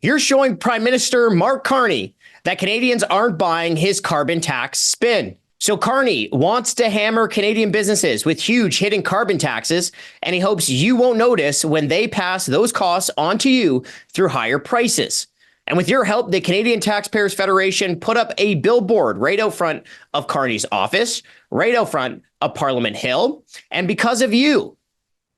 You're showing Prime Minister Mark Carney that Canadians aren't buying his carbon tax spin. So Carney wants to hammer Canadian businesses with huge hidden carbon taxes, and he hopes you won't notice when they pass those costs on to you through higher prices. And with your help, the Canadian Taxpayers Federation put up a billboard right out front of Carney's office, right out front of Parliament Hill. And because of you,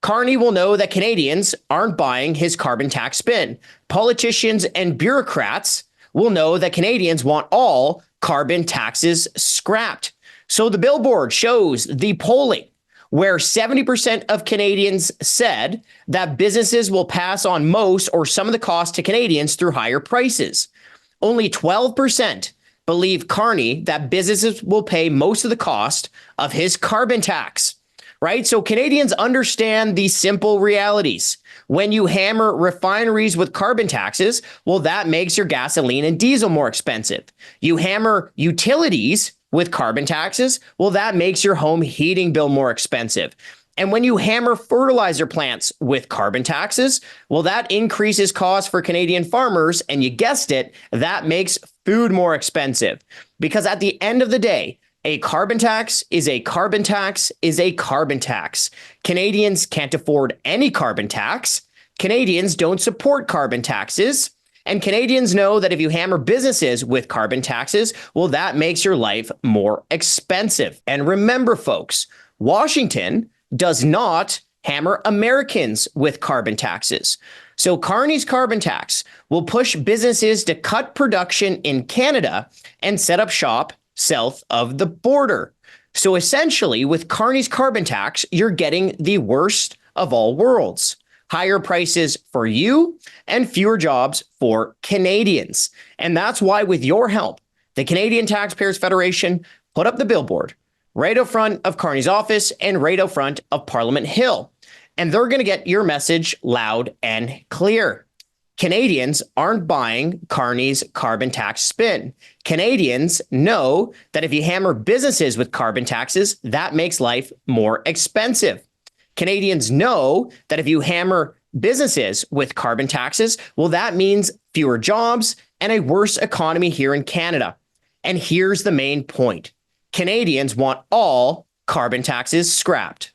Carney will know that Canadians aren't buying his carbon tax spin. Politicians and bureaucrats will know that Canadians want all carbon taxes scrapped. So the billboard shows the polling where 70% of Canadians said that businesses will pass on most or some of the cost to Canadians through higher prices. Only 12% believe Carney that businesses will pay most of the cost of his carbon tax, right? So Canadians understand these simple realities. When you hammer refineries with carbon taxes, well, that makes your gasoline and diesel more expensive. You hammer utilities with carbon taxes, well, that makes your home heating bill more expensive. And when you hammer fertilizer plants with carbon taxes, well, that increases costs for Canadian farmers. And you guessed it, that makes food more expensive. Because at the end of the day, a carbon tax is a carbon tax is a carbon tax. Canadians can't afford any carbon tax. Canadians don't support carbon taxes. And Canadians know that if you hammer businesses with carbon taxes, well, that makes your life more expensive. And remember, folks, Washington does not hammer Americans with carbon taxes. So Carney's carbon tax will push businesses to cut production in Canada and set up shop south of the border. So essentially, with Carney's carbon tax, you're getting the worst of all worlds. Higher prices for you and fewer jobs for Canadians. And that's why, with your help, the Canadian Taxpayers Federation put up the billboard right out front of Carney's office and right out front of Parliament Hill. And they're going to get your message loud and clear. Canadians aren't buying Carney's carbon tax spin. Canadians know that if you hammer businesses with carbon taxes, that makes life more expensive. Canadians know that if you hammer businesses with carbon taxes, well, that means fewer jobs and a worse economy here in Canada. And here's the main point. Canadians want all carbon taxes scrapped.